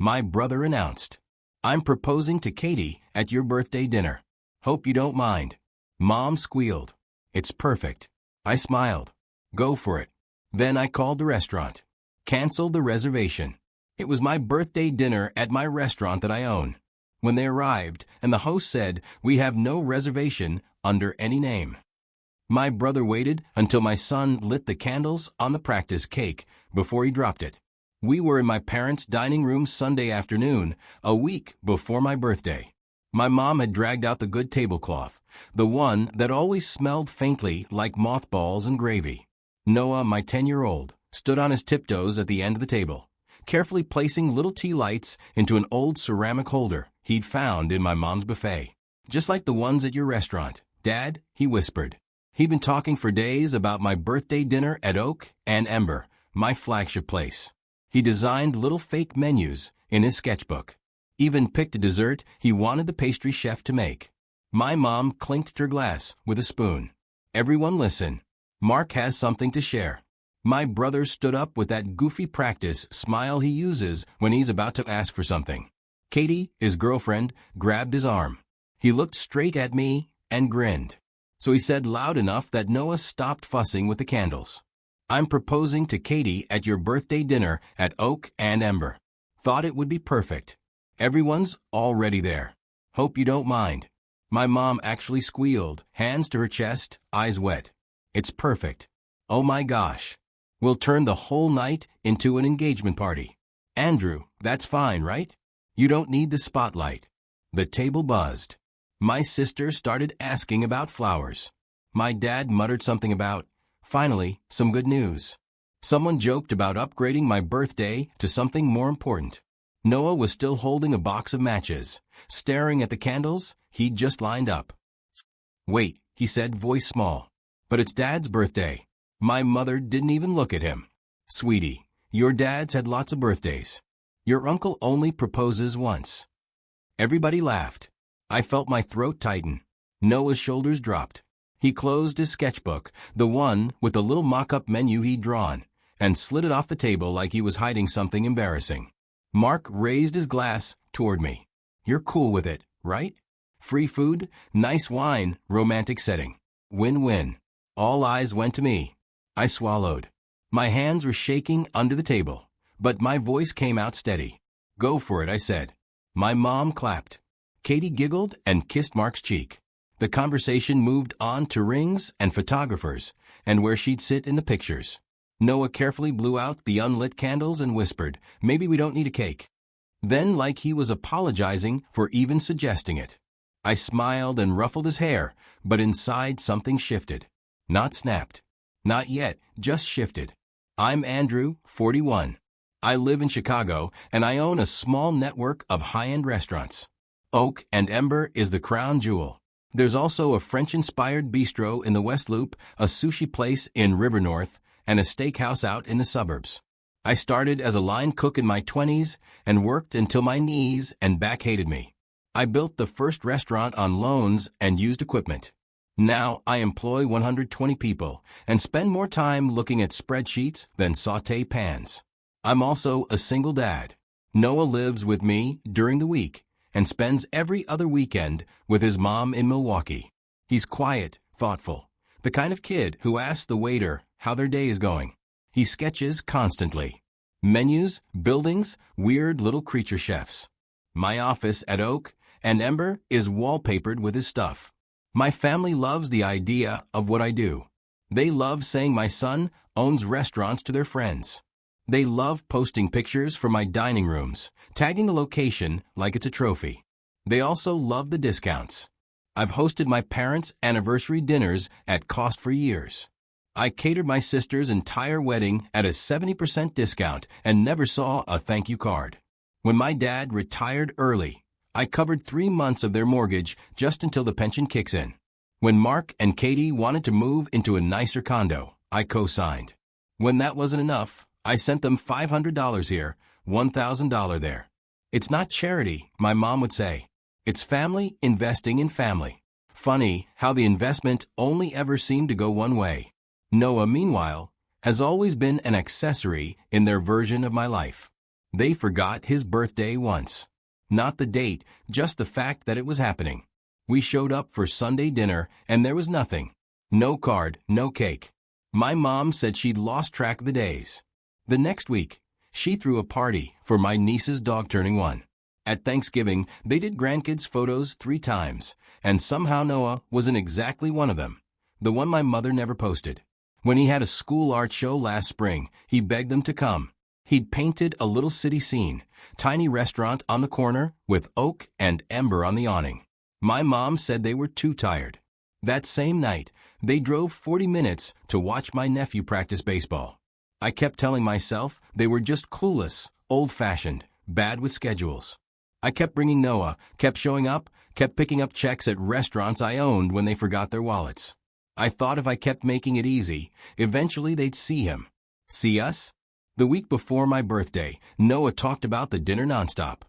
My brother announced. I'm proposing to Katie at your birthday dinner. Hope you don't mind. Mom squealed. It's perfect. I smiled. Go for it. Then I called the restaurant. Canceled the reservation. It was my birthday dinner at my restaurant that I own. When they arrived, and the host said, "We have no reservation under any name." My brother waited until my son lit the candles on the practice cake before he dropped it. We were in my parents' dining room Sunday afternoon, a week before my birthday. My mom had dragged out the good tablecloth, the one that always smelled faintly like mothballs and gravy. Noah, my 10-year-old, stood on his tiptoes at the end of the table, carefully placing little tea lights into an old ceramic holder he'd found in my mom's buffet. "Just like the ones at your restaurant, Dad," he whispered. He'd been talking for days about my birthday dinner at Oak and Ember, my flagship place. He designed little fake menus in his sketchbook. Even picked a dessert he wanted the pastry chef to make. My mom clinked her glass with a spoon. "Everyone listen. Mark has something to share." My brother stood up with that goofy practice smile he uses when he's about to ask for something. Katie, his girlfriend, grabbed his arm. He looked straight at me and grinned. So he said loud enough that Noah stopped fussing with the candles. "I'm proposing to Katie at your birthday dinner at Oak and Ember. Thought it would be perfect. Everyone's already there. Hope you don't mind." My mom actually squealed, hands to her chest, eyes wet. "It's perfect. Oh my gosh. We'll turn the whole night into an engagement party." "Andrew, that's fine, right? You don't need the spotlight." The table buzzed. My sister started asking about flowers. My dad muttered something about, "Finally, some good news." Someone joked about upgrading my birthday to something more important. Noah was still holding a box of matches, staring at the candles he'd just lined up. "Wait," he said, voice small. "But it's Dad's birthday." My mother didn't even look at him. "Sweetie, your dad's had lots of birthdays. Your uncle only proposes once." Everybody laughed. I felt my throat tighten. Noah's shoulders dropped. He closed his sketchbook, the one with the little mock-up menu he'd drawn, and slid it off the table like he was hiding something embarrassing. Mark raised his glass toward me. "You're cool with it, right? Free food, nice wine, romantic setting. Win-win." All eyes went to me. I swallowed. My hands were shaking under the table, but my voice came out steady. "Go for it," I said. My mom clapped. Katie giggled and kissed Mark's cheek. The conversation moved on to rings and photographers, and where she'd sit in the pictures. Noah carefully blew out the unlit candles and whispered, "Maybe we don't need a cake." Then, like he was apologizing for even suggesting it. I smiled and ruffled his hair, but inside something shifted. Not snapped. Not yet, just shifted. I'm Andrew, 41. I live in Chicago, and I own a small network of high-end restaurants. Oak and Ember is the crown jewel. There's also a French-inspired bistro in the West Loop, a sushi place in River North, and a steakhouse out in the suburbs. I started as a line cook in my 20s and worked until my knees and back hated me. I built the first restaurant on loans and used equipment. Now I employ 120 people and spend more time looking at spreadsheets than sauté pans. I'm also a single dad. Noah lives with me during the week and spends every other weekend with his mom in Milwaukee. He's quiet, thoughtful, the kind of kid who asks the waiter how their day is going. He sketches constantly. Menus, buildings, weird little creature chefs. My office at Oak and Ember is wallpapered with his stuff. My family loves the idea of what I do. They love saying my son owns restaurants to their friends. They love posting pictures from my dining rooms, tagging the location like it's a trophy. They also love the discounts. I've hosted my parents' anniversary dinners at cost for years. I catered my sister's entire wedding at a 70% discount and never saw a thank you card. When my dad retired early, I covered 3 months of their mortgage just until the pension kicks in. When Mark and Katie wanted to move into a nicer condo, I co-signed. When that wasn't enough, I sent them $500 here, $1,000 there. It's not charity, my mom would say. It's family investing in family. Funny how the investment only ever seemed to go one way. Noah, meanwhile, has always been an accessory in their version of my life. They forgot his birthday once. Not the date, just the fact that it was happening. We showed up for Sunday dinner, and there was nothing. No card, no cake. My mom said she'd lost track of the days. The next week, she threw a party for my niece's dog turning 1. At Thanksgiving, they did grandkids' photos 3 times, and somehow Noah was in exactly one of them. The one my mother never posted. When he had a school art show last spring, he begged them to come. He'd painted a little city scene, tiny restaurant on the corner with oak and ember on the awning. My mom said they were too tired. That same night, they drove 40 minutes to watch my nephew practice baseball. I kept telling myself they were just clueless, old-fashioned, bad with schedules. I kept bringing Noah, kept showing up, kept picking up checks at restaurants I owned when they forgot their wallets. I thought if I kept making it easy, eventually they'd see him. See us? The week before my birthday, Noah talked about the dinner nonstop.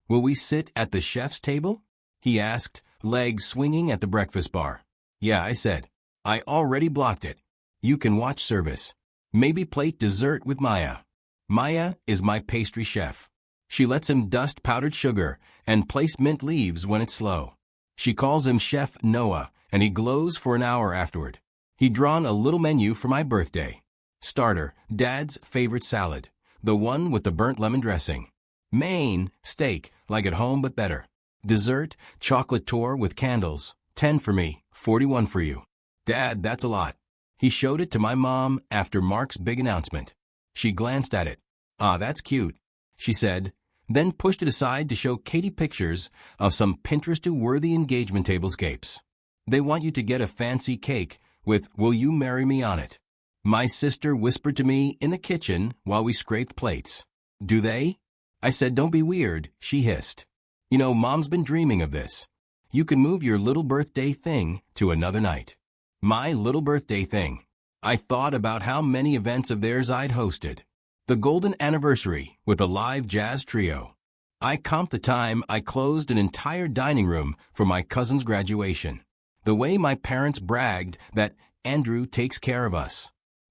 Will we sit at the chef's table? He asked, legs swinging at the breakfast bar. Yeah, I said. I already blocked it. You can watch service. Maybe plate dessert with Maya. Maya is my pastry chef. She lets him dust powdered sugar and place mint leaves when it's slow. She calls him Chef Noah, and he glows for an hour afterward. He'd drawn a little menu for my birthday. Starter, Dad's favorite salad, the one with the burnt lemon dressing. Main, steak, like at home but better. Dessert, chocolate tour with candles, 10 for me, 41 for you. Dad, that's a lot. He showed it to my mom after Mark's big announcement. She glanced at it. Ah, that's cute, she said, then pushed it aside to show Katie pictures of some Pinterest-worthy engagement tablescapes. They want you to get a fancy cake with "Will you marry me" on it. My sister whispered to me in the kitchen while we scraped plates. Do they? I said, don't be weird, she hissed. You know, Mom's been dreaming of this. You can move your little birthday thing to another night. My little birthday thing. I thought about how many events of theirs I'd hosted. The golden anniversary with a live jazz trio. I comped the time I closed an entire dining room for my cousin's graduation. The way my parents bragged that Andrew takes care of us.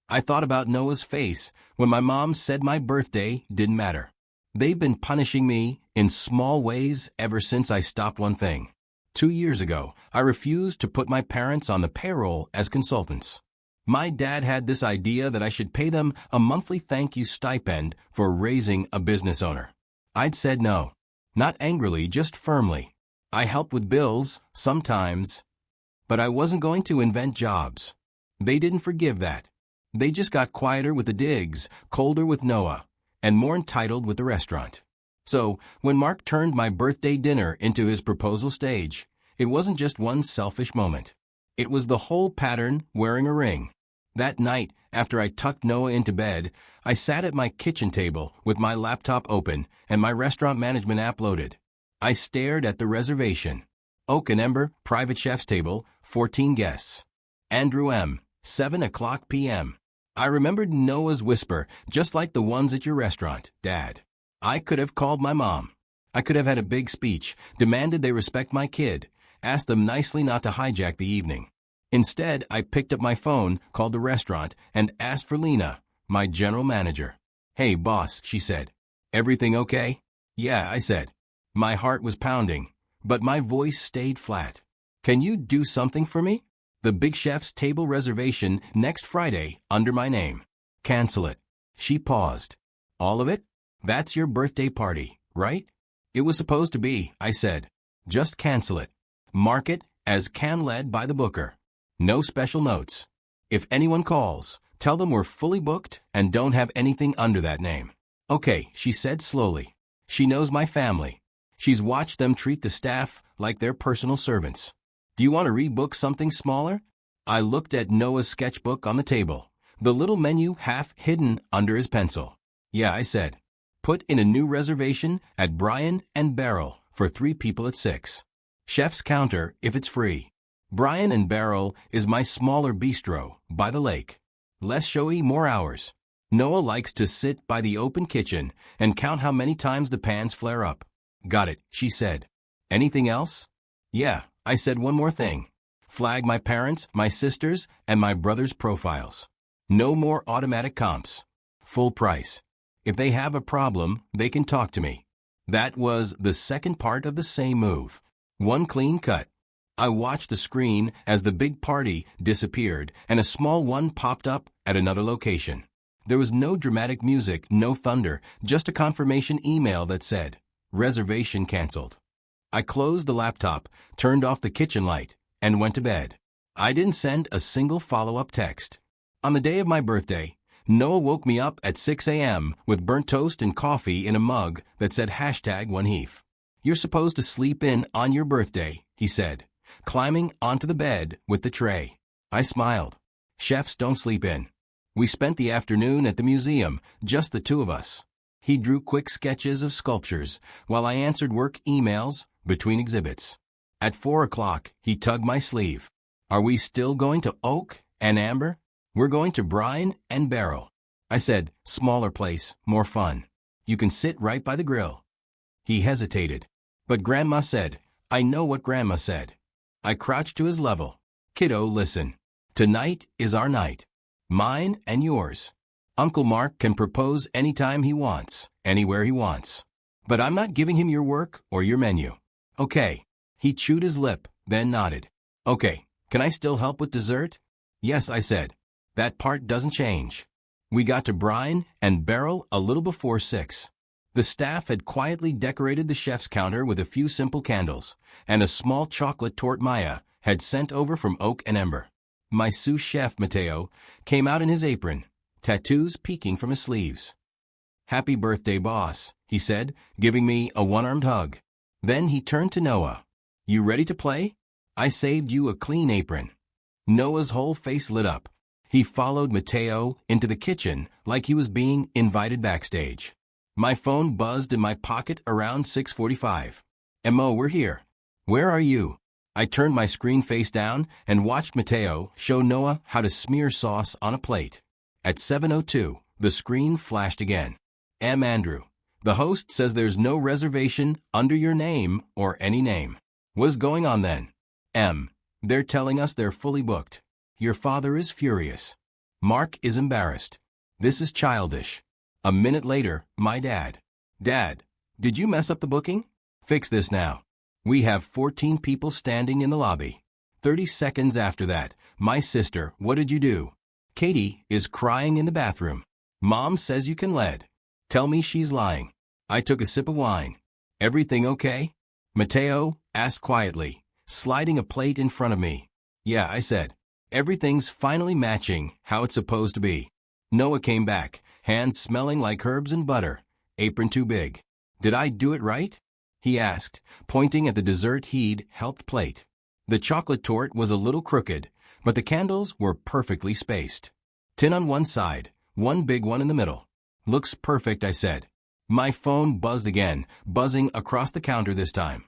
I thought about Noah's face when my mom said my birthday didn't matter. They've been punishing me in small ways ever since I stopped one thing. 2 years ago, I refused to put my parents on the payroll as consultants. My dad had this idea that I should pay them a monthly thank you stipend for raising a business owner. I'd said no. Not angrily, just firmly. I helped with bills, sometimes. But I wasn't going to invent jobs. They didn't forgive that. They just got quieter with the digs, colder with Noah, and more entitled with the restaurant. So, when Mark turned my birthday dinner into his proposal stage, it wasn't just one selfish moment. It was the whole pattern wearing a ring. That night, after I tucked Noah into bed, I sat at my kitchen table with my laptop open and my restaurant management app loaded. I stared at the reservation. Oak and Ember, private chef's table, 14 guests. Andrew M., 7 o'clock p.m. I remembered Noah's whisper, just like the ones at your restaurant, Dad. I could have called my mom. I could have had a big speech, demanded they respect my kid, asked them nicely not to hijack the evening. Instead, I picked up my phone, called the restaurant, and asked for Lena, my general manager. Hey, boss, she said. Everything okay? Yeah, I said. My heart was pounding, but my voice stayed flat. Can you do something for me? The big chef's table reservation next Friday under my name. Cancel it. She paused. All of it? That's your birthday party, right? It was supposed to be, I said. Just cancel it. Mark it as can-led by the booker. No special notes. If anyone calls, tell them we're fully booked and don't have anything under that name. Okay, she said slowly. She knows my family. She's watched them treat the staff like their personal servants. Do you want to rebook something smaller? I looked at Noah's sketchbook on the table, the little menu half hidden under his pencil. Yeah, I said. Put in a new reservation at Brian and Beryl for 3 people at 6. Chef's counter if it's free. Brian and Beryl is my smaller bistro by the lake. Less showy, more hours. Noah likes to sit by the open kitchen and count how many times the pans flare up. Got it, she said. Anything else? Yeah, I said one more thing. Flag my parents, my sisters, and my brother's profiles. No more automatic comps. Full price. If they have a problem, they can talk to me. That was the second part of the same move. One clean cut. I watched the screen as the big party disappeared and a small one popped up at another location. There was no dramatic music, no thunder, just a confirmation email that said, "Reservation canceled." I closed the laptop, turned off the kitchen light, and went to bed. I didn't send a single follow-up text. On the day of my birthday, Noah woke me up at 6 a.m. with burnt toast and coffee in a mug that said #OneHeef. "You're supposed to sleep in on your birthday," he said, climbing onto the bed with the tray. I smiled. Chefs don't sleep in. We spent the afternoon at the museum, just the two of us. He drew quick sketches of sculptures while I answered work emails between exhibits. At 4 o'clock, he tugged my sleeve. "Are we still going to Oak and Amber?" "We're going to Brine and Barrel." I said, "Smaller place, more fun. You can sit right by the grill." He hesitated. "But Grandma said." "I know what Grandma said." I crouched to his level. "Kiddo, listen. Tonight is our night. Mine and yours. Uncle Mark can propose anytime he wants, anywhere he wants. But I'm not giving him your work or your menu. Okay." He chewed his lip, then nodded. "Okay, can I still help with dessert?" "Yes," I said. "That part doesn't change." We got to Brine and Barrel a little before 6. The staff had quietly decorated the chef's counter with a few simple candles, and a small chocolate torte Maya had sent over from Oak and Ember. My sous chef, Mateo, came out in his apron, tattoos peeking from his sleeves. "Happy birthday, boss," he said, giving me a one-armed hug. Then he turned to Noah. "You ready to play? I saved you a clean apron." Noah's whole face lit up. He followed Mateo into the kitchen like he was being invited backstage. My phone buzzed in my pocket around 6:45. "Mo, we're here." "Where are you?" I turned my screen face down and watched Mateo show Noah how to smear sauce on a plate. At 7:02, the screen flashed again. Andrew. The host says there's no reservation under your name or any name. What's going on then? They're telling us they're fully booked. Your father is furious. Mark is embarrassed. This is childish. A minute later, my dad. "Dad, did you mess up the booking? Fix this now. We have 14 people standing in the lobby." 30 seconds after that, my sister, "What did you do?" "Katie is crying in the bathroom. Mom says you can lead." "Tell me she's lying." I took a sip of wine. "Everything okay?" Mateo asked quietly, sliding a plate in front of me. "Yeah," I said. "Everything's finally matching how it's supposed to be." Noah came back, hands smelling like herbs and butter, apron too big. "Did I do it right?" he asked, pointing at the dessert he'd helped plate. The chocolate torte was a little crooked, but the candles were perfectly spaced. Tin on one side, one big one in the middle. "Looks perfect," I said. My phone buzzed again, buzzing across the counter this time.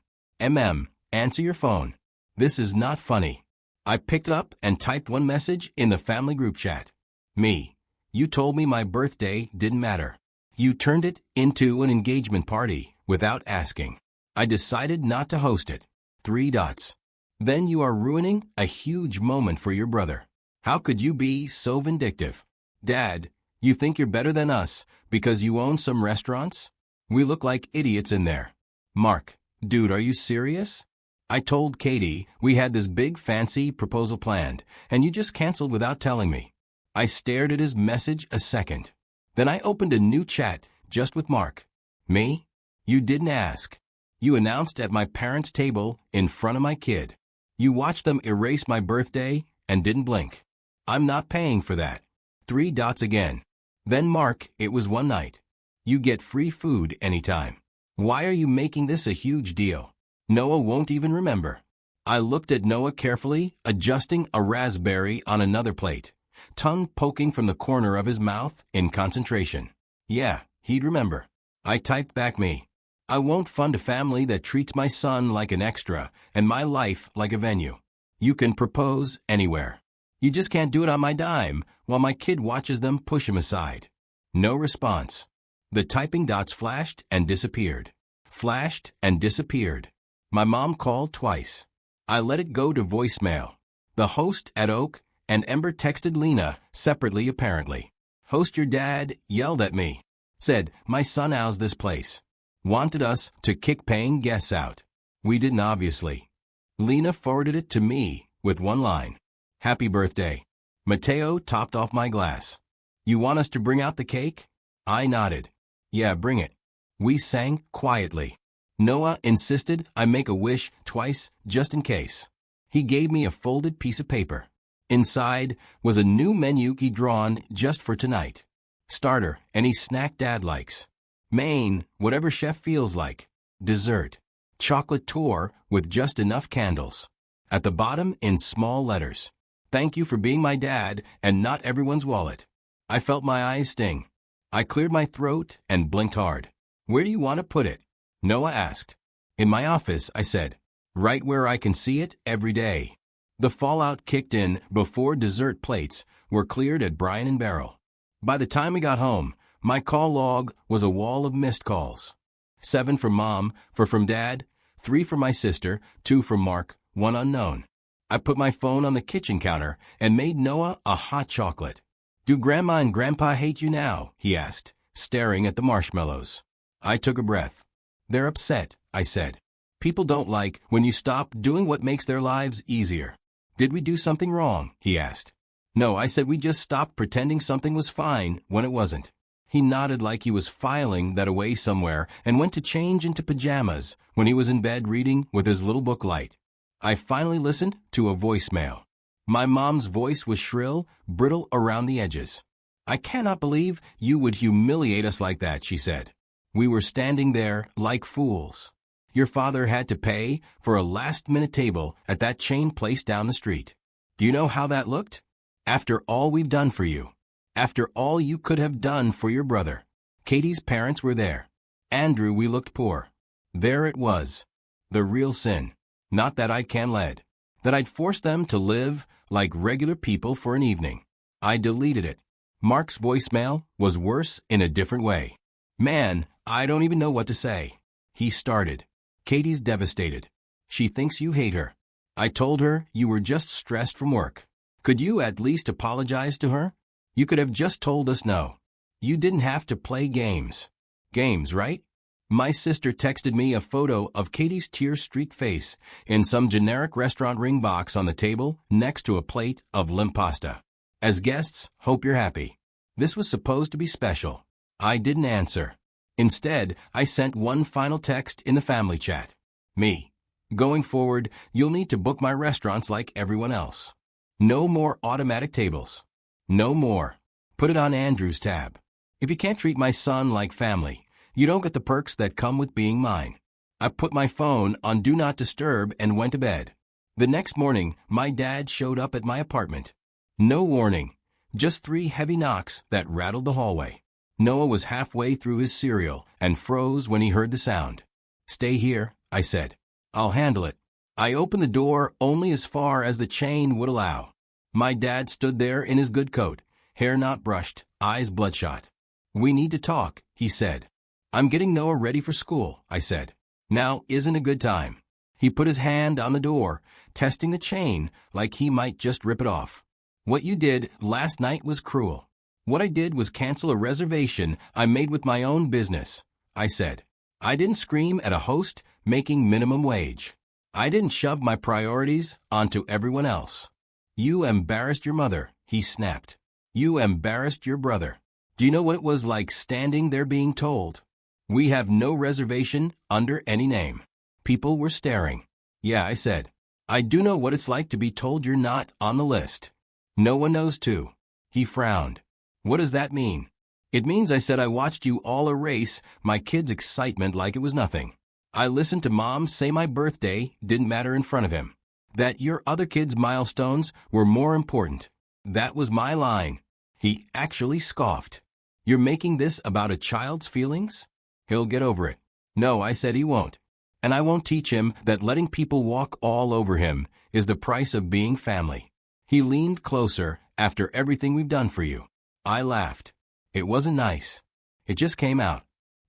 Answer your phone. This is not funny." I picked up and typed one message in the family group chat. "Me. You told me my birthday didn't matter. You turned it into an engagement party without asking. I decided not to host it. 3 dots. Then you are ruining a huge moment for your brother. How could you be so vindictive? Dad, you think you're better than us because you own some restaurants? We look like idiots in there. Mark, dude, are you serious? I told Katie we had this big fancy proposal planned, and you just canceled without telling me." I stared at his message a second. Then I opened a new chat just with Mark. "Me? You didn't ask. You announced at my parents' table in front of my kid. You watched them erase my birthday and didn't blink. I'm not paying for that." 3 dots again. Then Mark, it was one night. "You get free food anytime. Why are you making this a huge deal? Noah won't even remember." I looked at Noah carefully, adjusting a raspberry on another plate, tongue poking from the corner of his mouth in concentration. Yeah, he'd remember. I typed back me. "I won't fund a family that treats my son like an extra and my life like a venue. You can propose anywhere. You just can't do it on my dime while my kid watches them push him aside." No response. The typing dots flashed and disappeared. Flashed and disappeared. My mom called twice. I let it go to voicemail. The host at Oak and Ember texted Lena, separately apparently. "Host, your dad yelled at me. Said, my son owns this place. Wanted us to kick paying guests out. We didn't obviously. Lena forwarded it to me with one line. Happy birthday. Mateo topped off my glass. You want us to bring out the cake? I nodded. Yeah, bring it. We sang quietly. Noah insisted I make a wish twice just in case. He gave me a folded piece of paper. Inside was a new menu he'd drawn just for tonight. Starter, any snack Dad likes. Main, whatever chef feels like. Dessert. Chocolate tour with just enough candles. At the bottom in small letters. Thank you for being my dad and not everyone's wallet. I felt my eyes sting. I cleared my throat and blinked hard. Where do you want to put it? Noah asked. In my office, I said. Right where I can see it every day. The fallout kicked in before dessert plates were cleared at Brian and Beryl. By the time we got home, my call log was a wall of missed calls. 7 from Mom, 4 from Dad, 3 from my sister, 2 from Mark, 1 unknown. I put my phone on the kitchen counter and made Noah a hot chocolate. Do Grandma and Grandpa hate you now? He asked, staring at the marshmallows. I took a breath. They're upset, I said. People don't like when you stop doing what makes their lives easier. Did we do something wrong? He asked. No, I said we just stopped pretending something was fine when it wasn't. He nodded like he was filing that away somewhere and went to change into pajamas when he was in bed reading with his little book light. I finally listened to a voicemail. My mom's voice was shrill, brittle around the edges. I cannot believe you would humiliate us like that, she said. We were standing there like fools. Your father had to pay for a last-minute table at that chain place down the street. Do you know how that looked? After all we've done for you. After all you could have done for your brother. Katie's parents were there. Andrew, we looked poor. There it was. The real sin. Not that I'd can-led. That I'd forced them to live like regular people for an evening. I deleted it. Mark's voicemail was worse in a different way. Man, I don't even know what to say. He started. Katie's devastated. She thinks you hate her. I told her you were just stressed from work. Could you at least apologize to her? You could have just told us no. You didn't have to play games. Games, right? My sister texted me a photo of Katie's tear-streaked face in some generic restaurant ring box on the table next to a plate of limp pasta. As guests, hope you're happy. This was supposed to be special. I didn't answer. Instead, I sent one final text in the family chat. Me. Going forward, you'll need to book my restaurants like everyone else. No more automatic tables. No more. Put it on Andrew's tab. If you can't treat my son like family, you don't get the perks that come with being mine. I put my phone on Do Not Disturb and went to bed. The next morning, my dad showed up at my apartment. No warning. Just 3 heavy knocks that rattled the hallway. Noah was halfway through his cereal and froze when he heard the sound. Stay here, I said. I'll handle it. I opened the door only as far as the chain would allow. My dad stood there in his good coat, hair not brushed, eyes bloodshot. We need to talk, he said. I'm getting Noah ready for school, I said. Now isn't a good time. He put his hand on the door, testing the chain like he might just rip it off. What you did last night was cruel. What I did was cancel a reservation I made with my own business, I said. I didn't scream at a host making minimum wage. I didn't shove my priorities onto everyone else. You embarrassed your mother, he snapped. You embarrassed your brother. Do you know what it was like standing there being told? We have no reservation under any name. People were staring. Yeah, I said. I do know what it's like to be told you're not on the list. No one knows too. He frowned. What does that mean? It means I said I watched you all erase my kid's excitement like it was nothing. I listened to Mom say my birthday didn't matter in front of him. That your other kids' milestones were more important. That was my line. He actually scoffed. You're making this about a child's feelings? He'll get over it. No, I said he won't. And I won't teach him that letting people walk all over him is the price of being family. He leaned closer after everything we've done for you. I laughed. It wasn't nice. It just came out.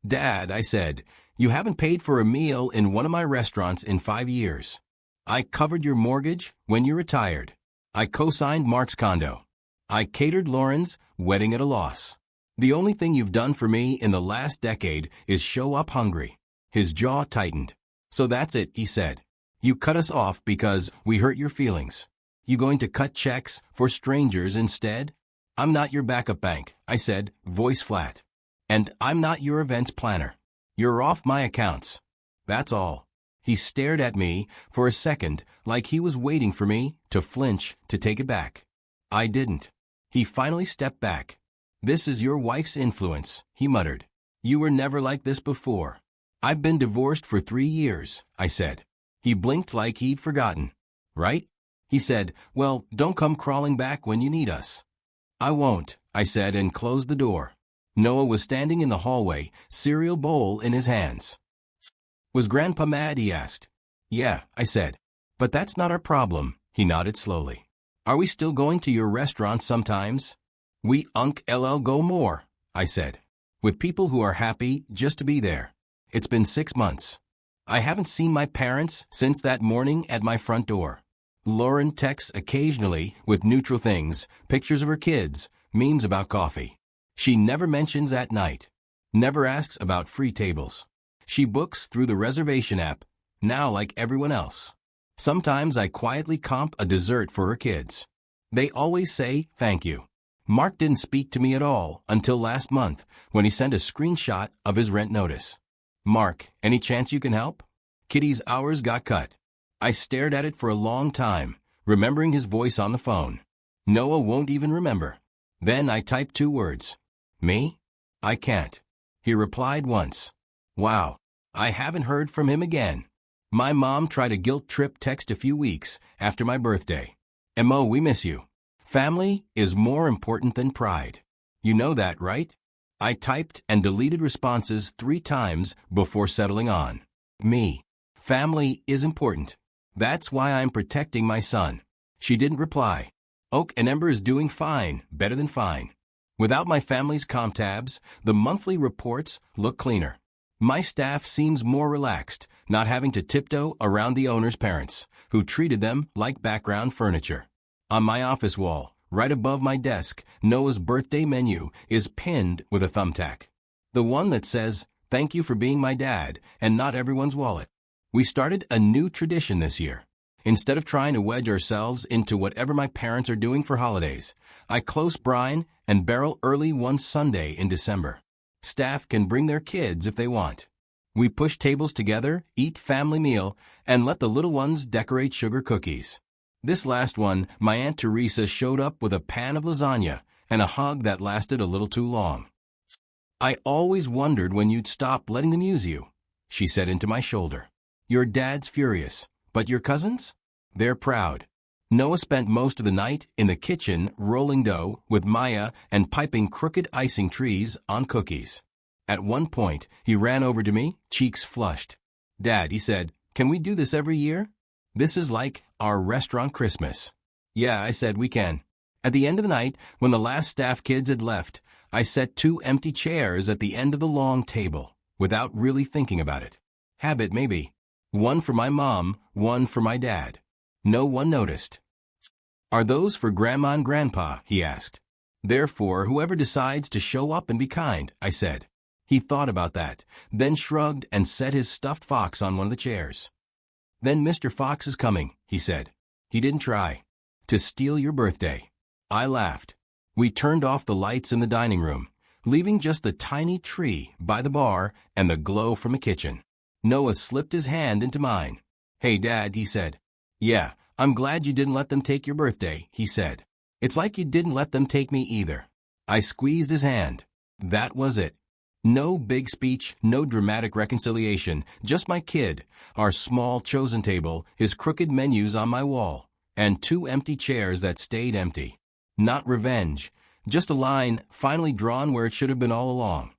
Dad, I said, you haven't paid for a meal in one of my restaurants in 5 years. I covered your mortgage when you retired. I co-signed Mark's condo. I catered Lauren's wedding at a loss. The only thing you've done for me in the last decade is show up hungry. His jaw tightened. So that's it, he said. You cut us off because we hurt your feelings. You going to cut checks for strangers instead? I'm not your backup bank, I said, voice flat. And I'm not your events planner. You're off my accounts. That's all. He stared at me for a second like he was waiting for me to flinch to take it back. I didn't. He finally stepped back. This is your wife's influence, he muttered. You were never like this before. I've been divorced for 3 years, I said. He blinked like he'd forgotten. Right? He said, well, don't come crawling back when you need us. I won't, I said and closed the door. Noah was standing in the hallway, cereal bowl in his hands. Was Grandpa mad? He asked. Yeah, I said. But that's not our problem, he nodded slowly. Are we still going to your restaurant sometimes? We go more, I said. With people who are happy just to be there. It's been 6 months. I haven't seen my parents since that morning at my front door. Lauren texts occasionally with neutral things, pictures of her kids, memes about coffee. She never mentions at night. Never asks about free tables. She books through the Reservation app, now like everyone else. Sometimes I quietly comp a dessert for her kids. They always say thank you. Mark didn't speak to me at all until last month when he sent a screenshot of his rent notice. Mark, any chance you can help? Kitty's hours got cut. I stared at it for a long time, remembering his voice on the phone. Noah won't even remember. Then I typed 2 words. Me? I can't. He replied once. Wow. I haven't heard from him again. My mom tried a guilt trip text a few weeks after my birthday. Mo, we miss you. Family is more important than pride. You know that, right? I typed and deleted responses 3 times before settling on. Me. Family is important. That's why I'm protecting my son. She didn't reply. Oak and Ember is doing fine, better than fine. Without my family's comp tabs, the monthly reports look cleaner. My staff seems more relaxed, not having to tiptoe around the owner's parents, who treated them like background furniture. On my office wall, right above my desk, Noah's birthday menu is pinned with a thumbtack. The one that says, thank you for being my dad, and not everyone's wallet. We started a new tradition this year. Instead of trying to wedge ourselves into whatever my parents are doing for holidays, I close brine and barrel early one Sunday in December. Staff can bring their kids if they want. We push tables together, eat family meal, and let the little ones decorate sugar cookies. This last one, my Aunt Teresa showed up with a pan of lasagna and a hug that lasted a little too long. I always wondered when you'd stop letting them use you, she said into my shoulder. Your dad's furious, but your cousins? They're proud. Noah spent most of the night in the kitchen rolling dough with Maya and piping crooked icing trees on cookies. At one point, he ran over to me, cheeks flushed. Dad, he said, can we do this every year? This is like our restaurant Christmas. Yeah, I said, we can. At the end of the night, when the last staff kids had left, I set 2 empty chairs at the end of the long table, without really thinking about it. Habit, maybe. One for my mom, one for my dad. No one noticed. Are those for Grandma and Grandpa? He asked. They're for whoever decides to show up and be kind, I said. He thought about that, then shrugged and set his stuffed fox on one of the chairs. Then Mr. Fox is coming, he said. He didn't try to steal your birthday. I laughed. We turned off the lights in the dining room, leaving just the tiny tree by the bar and the glow from the kitchen. Noah slipped his hand into mine. Hey, Dad, he said. Yeah, I'm glad you didn't let them take your birthday, he said. It's like you didn't let them take me either. I squeezed his hand. That was it. No big speech, no dramatic reconciliation, just my kid, our small chosen table, his crooked menus on my wall, and 2 empty chairs that stayed empty. Not revenge, just a line finally drawn where it should have been all along.